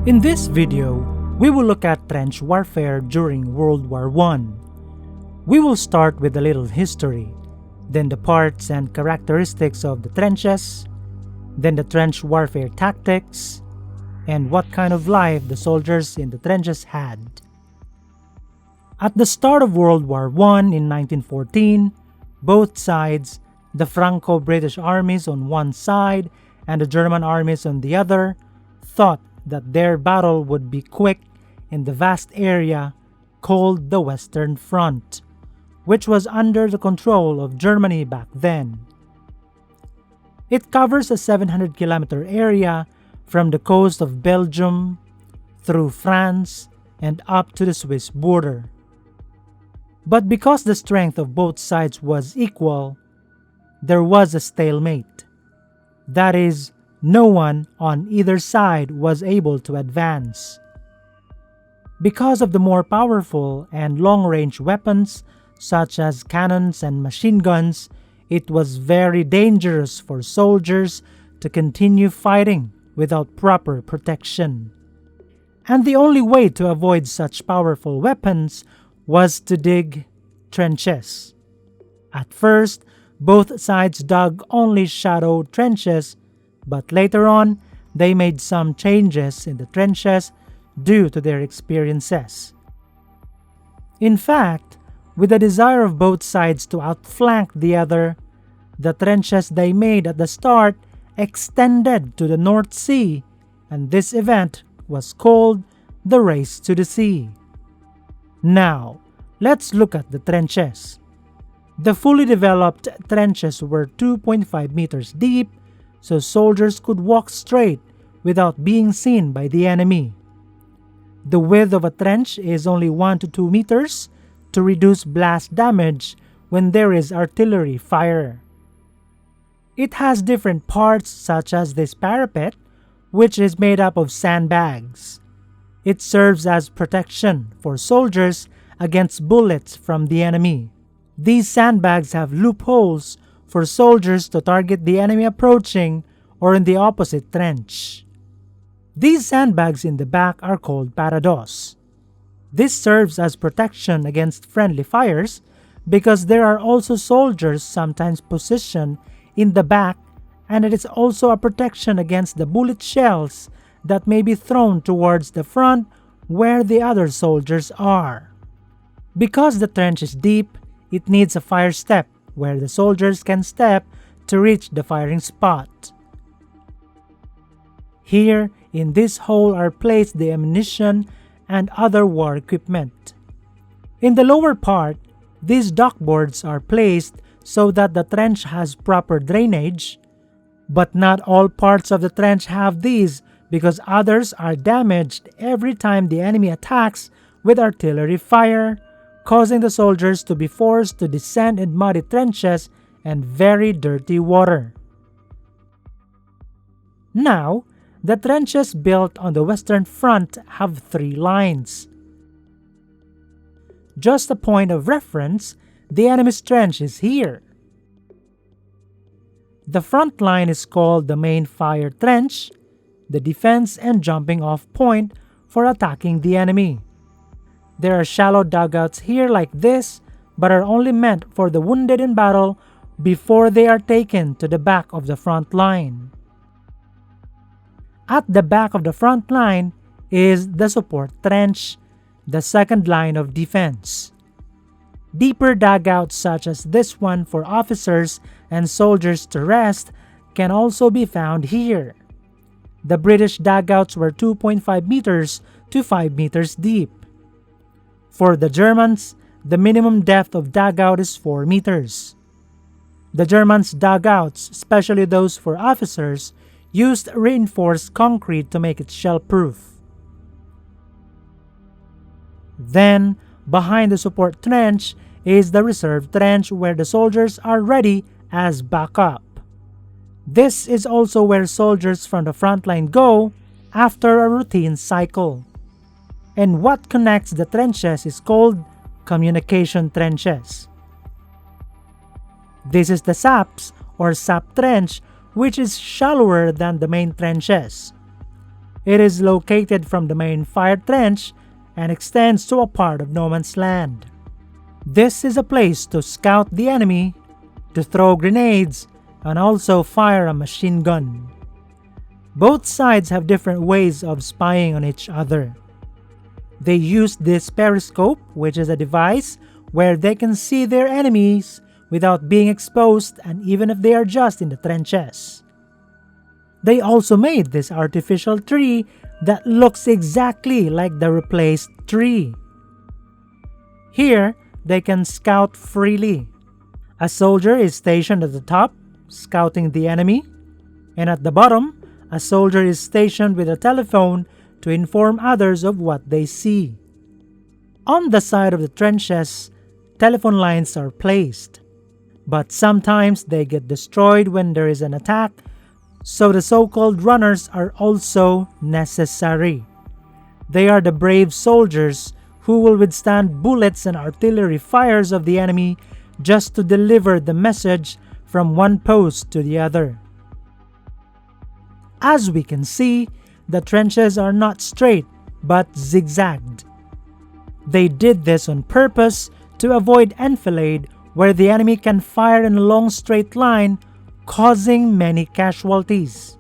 In this video, we will look at trench warfare during World War I. We will start with a little history, then the parts and characteristics of the trenches, then the trench warfare tactics, and what kind of life the soldiers in the trenches had. At the start of World War I in 1914, both sides, the Franco-British armies on one side and the German armies on the other, thought that their battle would be quick in the vast area called the Western Front, which was under the control of Germany back then. It covers a 700-kilometer area from the coast of Belgium, through France, and up to the Swiss border. But because the strength of both sides was equal, there was a stalemate. That is, no one on either side was able to advance. Because of the more powerful and long-range weapons, such as cannons and machine guns, it was very dangerous for soldiers to continue fighting without proper protection. And the only way to avoid such powerful weapons was to dig trenches. At first, both sides dug only shallow trenches, but later on, they made some changes in the trenches due to their experiences. In fact, with the desire of both sides to outflank the other, the trenches they made at the start extended to the North Sea, and this event was called the Race to the Sea. Now, let's look at the trenches. The fully developed trenches were 2.5 meters deep, so soldiers could walk straight without being seen by the enemy. The width of a trench is only 1 to 2 meters to reduce blast damage when there is artillery fire. It has different parts such as this parapet, which is made up of sandbags. It serves as protection for soldiers against bullets from the enemy. These sandbags have loopholes for soldiers to target the enemy approaching or in the opposite trench. These sandbags in the back are called parados. This serves as protection against friendly fires because there are also soldiers sometimes positioned in the back, and it is also a protection against the bullet shells that may be thrown towards the front where the other soldiers are. Because the trench is deep, it needs a fire step where the soldiers can step to reach the firing spot. Here, in this hole are placed the ammunition and other war equipment. In the lower part, these duckboards are placed so that the trench has proper drainage, but not all parts of the trench have these because others are damaged every time the enemy attacks with artillery fire, causing the soldiers to be forced to descend in muddy trenches and very dirty water. Now, the trenches built on the Western Front have 3 lines. Just a point of reference, the enemy's trench is here. The front line is called the main fire trench, the defense and jumping off point for attacking the enemy. There are shallow dugouts here like this, but are only meant for the wounded in battle before they are taken to the back of the front line. At the back of the front line is the support trench, the second line of defense. Deeper dugouts such as this one for officers and soldiers to rest can also be found here. The British dugouts were 2.5 meters to 5 meters deep. For the Germans, the minimum depth of dugout is 4 meters. The Germans' dugouts, especially those for officers, used reinforced concrete to make it shell-proof. Then, behind the support trench is the reserve trench where the soldiers are ready as backup. This is also where soldiers from the front line go after a routine cycle. And what connects the trenches is called communication trenches. This is the SAPs or SAP trench, which is shallower than the main trenches. It is located from the main fire trench and extends to a part of no man's land. This is a place to scout the enemy, to throw grenades, and also fire a machine gun. Both sides have different ways of spying on each other. They use this periscope, which is a device where they can see their enemies without being exposed, and even if they are just in the trenches. They also made this artificial tree that looks exactly like the replaced tree. Here, they can scout freely. A soldier is stationed at the top, scouting the enemy, and at the bottom, a soldier is stationed with a telephone to inform others of what they see. On the side of the trenches, telephone lines are placed, but sometimes they get destroyed when there is an attack, so the so-called runners are also necessary. They are the brave soldiers who will withstand bullets and artillery fires of the enemy just to deliver the message from one post to the other. As we can see, the trenches are not straight but zigzagged. They did this on purpose to avoid enfilade, where the enemy can fire in a long straight line, causing many casualties.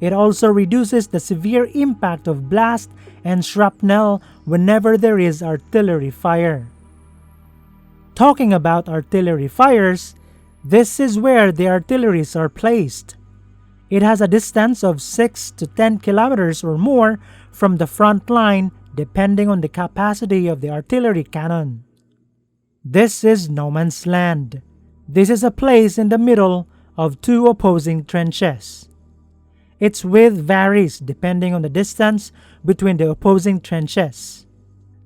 It also reduces the severe impact of blast and shrapnel whenever there is artillery fire. Talking about artillery fires, this is where the artilleries are placed. It has a distance of 6 to 10 kilometers or more from the front line, depending on the capacity of the artillery cannon. This is no man's land. This is a place in the middle of two opposing trenches. Its width varies depending on the distance between the opposing trenches.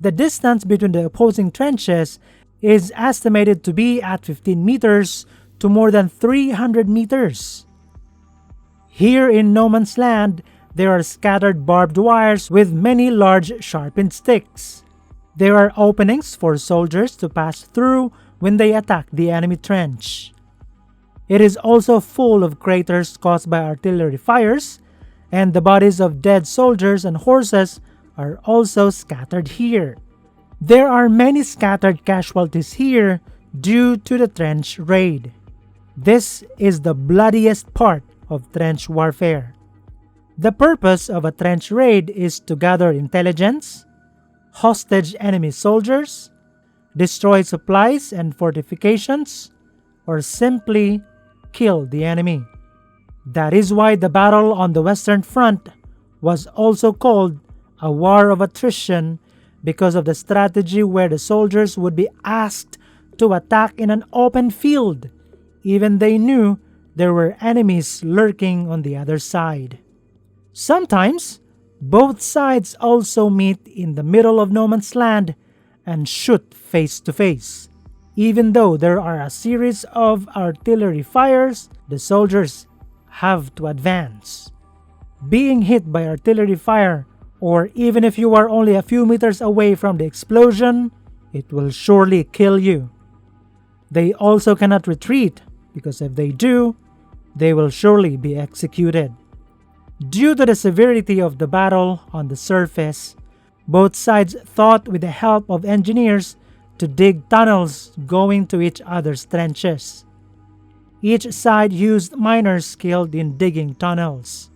The distance between the opposing trenches is estimated to be at 15 meters to more than 300 meters. Here in no man's land, there are scattered barbed wires with many large sharpened sticks. There are openings for soldiers to pass through when they attack the enemy trench. It is also full of craters caused by artillery fires, and the bodies of dead soldiers and horses are also scattered here. There are many scattered casualties here due to the trench raid. This is the bloodiest part of trench warfare. The purpose of a trench raid is to gather intelligence, hostage enemy soldiers, destroy supplies and fortifications, or simply kill the enemy. That is why the battle on the Western Front was also called a war of attrition, because of the strategy where the soldiers would be asked to attack in an open field, even they knew there were enemies lurking on the other side. Sometimes, both sides also meet in the middle of no man's land and shoot face to face. Even though there are a series of artillery fires, the soldiers have to advance. Being hit by artillery fire, or even if you are only a few meters away from the explosion, it will surely kill you. They also cannot retreat, because if they do, they will surely be executed. Due to the severity of the battle on the surface, both sides thought with the help of engineers to dig tunnels going to each other's trenches. Each side used miners skilled in digging tunnels.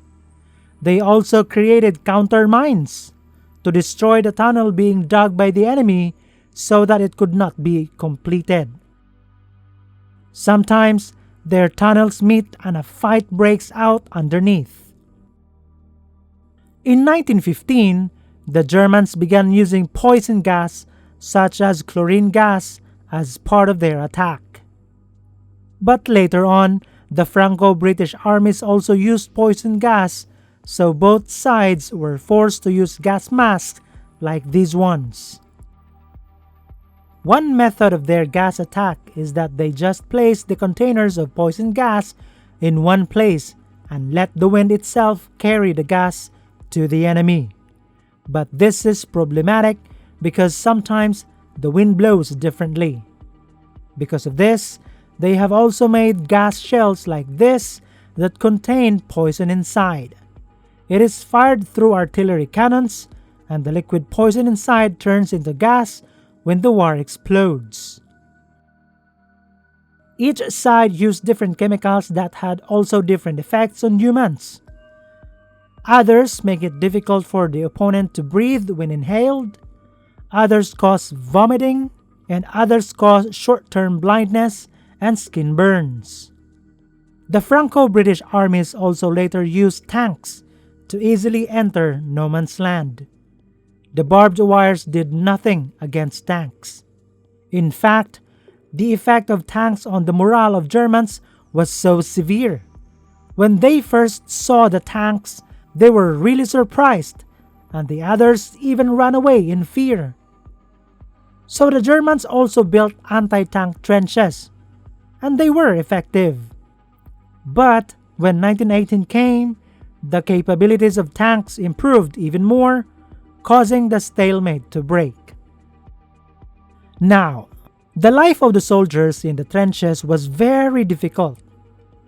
They also created counter mines to destroy the tunnel being dug by the enemy so that it could not be completed. Sometimes their tunnels meet and a fight breaks out underneath. In 1915, the Germans began using poison gas such as chlorine gas as part of their attack. But later on, the Franco-British armies also used poison gas, so both sides were forced to use gas masks like these ones. One method of their gas attack is that they just place the containers of poison gas in one place and let the wind itself carry the gas to the enemy. But this is problematic because sometimes the wind blows differently. Because of this, they have also made gas shells like this that contain poison inside. It is fired through artillery cannons, and the liquid poison inside turns into gas when the war explodes. Each side used different chemicals that had also different effects on humans. Others make it difficult for the opponent to breathe when inhaled, others cause vomiting, and others cause short-term blindness and skin burns. The Franco-British armies also later used tanks to easily enter no man's land. The barbed wires did nothing against tanks. In fact, the effect of tanks on the morale of Germans was so severe. When they first saw the tanks, they were really surprised, and the others even ran away in fear. So the Germans also built anti-tank trenches, and they were effective. But when 1918 came, the capabilities of tanks improved even more, causing the stalemate to break. Now, the life of the soldiers in the trenches was very difficult.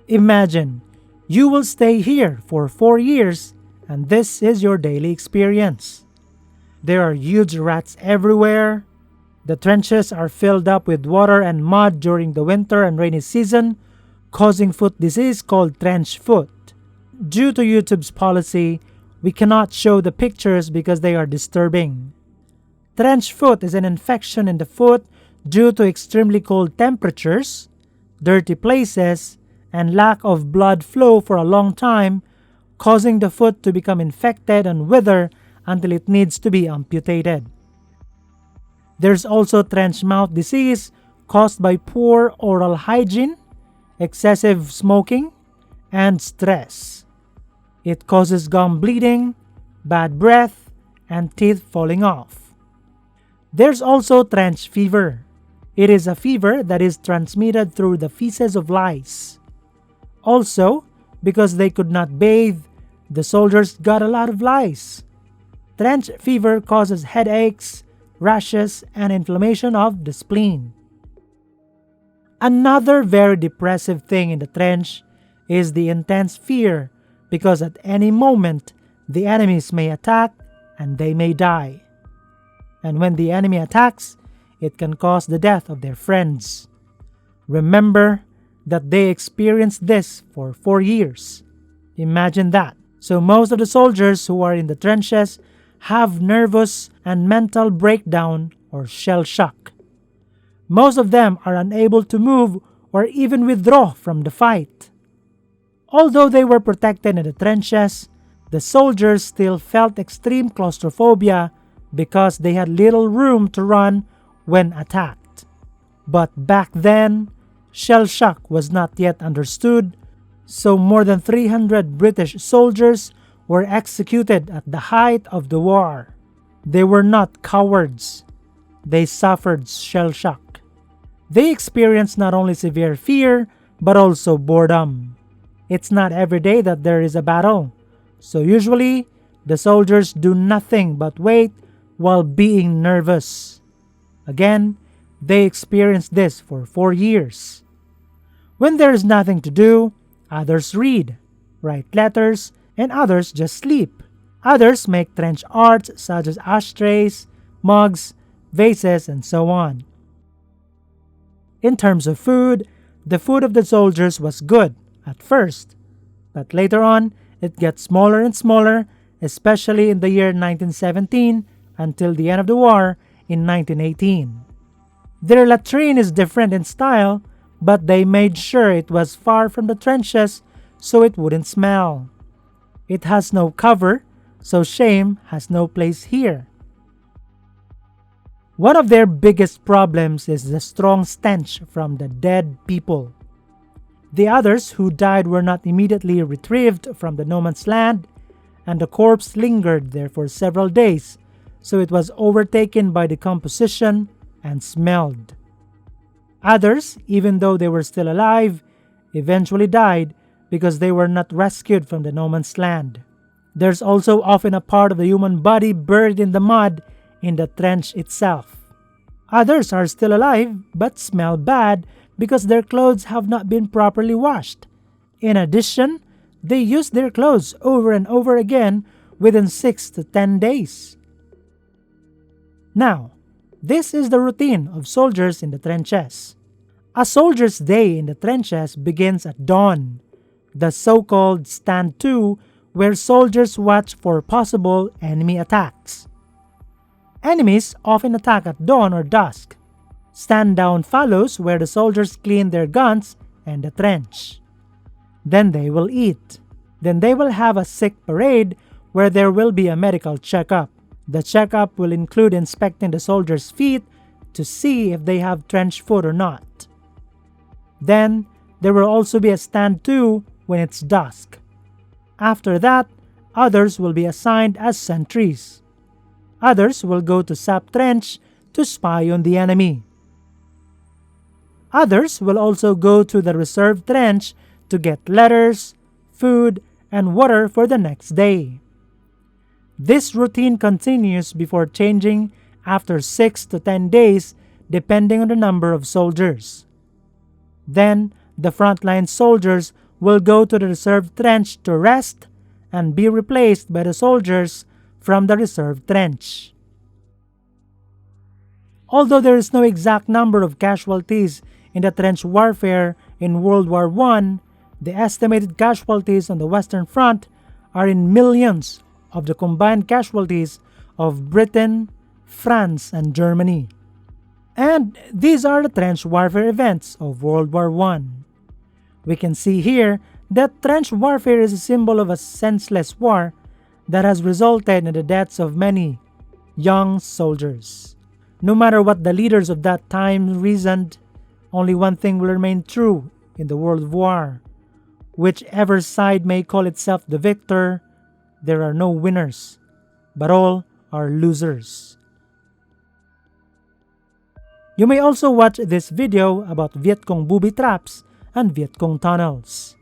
Imagine, you will stay here for 4 years and this is your daily experience. There are huge rats everywhere. The trenches are filled up with water and mud during the winter and rainy season, causing foot disease called trench foot. Due to YouTube's policy, we cannot show the pictures because they are disturbing. Trench foot is an infection in the foot due to extremely cold temperatures, dirty places, and lack of blood flow for a long time, causing the foot to become infected and wither until it needs to be amputated. There's also trench mouth disease caused by poor oral hygiene, excessive smoking, and stress. It causes gum bleeding, bad breath, and teeth falling off. There's also trench fever. It is a fever that is transmitted through the feces of lice. Also, because they could not bathe, the soldiers got a lot of lice. Trench fever causes headaches, rashes, and inflammation of the spleen. Another very depressive thing in the trench is the intense fear, because at any moment the enemies may attack and they may die. And when the enemy attacks, it can cause the death of their friends. Remember that they experienced this for 4 years. Imagine that. So most of the soldiers who are in the trenches have nervous and mental breakdown or shell shock. Most of them are unable to move or even withdraw from the fight. Although they were protected in the trenches, the soldiers still felt extreme claustrophobia because they had little room to run when attacked. But back then, shell shock was not yet understood, so more than 300 British soldiers were executed at the height of the war. They were not cowards. They suffered shell shock. They experienced not only severe fear, but also boredom. It's not every day that there is a battle, so usually the soldiers do nothing but wait while being nervous. Again, they experienced this for 4 years. When there is nothing to do, others read, write letters, and others just sleep. Others make trench arts such as ashtrays, mugs, vases, and so on. In terms of food, the food of the soldiers was good at first, but later on it gets smaller and smaller, especially in the year 1917 until the end of the war in 1918. Their latrine is different in style, but they made sure it was far from the trenches so it wouldn't smell. It has no cover, so shame has no place here. One of their biggest problems is the strong stench from the dead people. The others who died were not immediately retrieved from the no man's land, and the corpse lingered there for several days, so it was overtaken by decomposition and smelled. Others, even though they were still alive, eventually died because they were not rescued from the no man's land. There's also often a part of the human body buried in the mud in the trench itself. Others are still alive but smell bad because their clothes have not been properly washed. In addition, They use their clothes over and over again within 6 to 10 days. Now, this is the routine of soldiers in the trenches. A soldier's day in the trenches begins at dawn, the so-called stand to, where soldiers watch for possible enemy attacks. Enemies often attack at dawn or dusk. Stand down follows, where the soldiers clean their guns and the trench. Then they will eat. Then they will have a sick parade where there will be a medical checkup. The checkup will include inspecting the soldiers' feet to see if they have trench foot or not. Then there will also be a stand to when it's dusk. After that, others will be assigned as sentries. Others will go to Sap Trench to spy on the enemy. Others will also go to the reserve trench to get letters, food, and water for the next day. This routine continues before changing after 6 to 10 days depending on the number of soldiers. Then, the frontline soldiers will go to the reserve trench to rest and be replaced by the soldiers from the reserve trench. Although there is no exact number of casualties in the trench warfare in World War I, the estimated casualties on the Western Front are in millions of the combined casualties of Britain, France, and Germany. And these are the trench warfare events of World War I. We can see here that trench warfare is a symbol of a senseless war that has resulted in the deaths of many young soldiers. No matter what the leaders of that time reasoned, only one thing will remain true in the world of war. Whichever side may call itself the victor, there are no winners, but all are losers. You may also watch this video about Viet Cong booby traps and Viet Cong tunnels.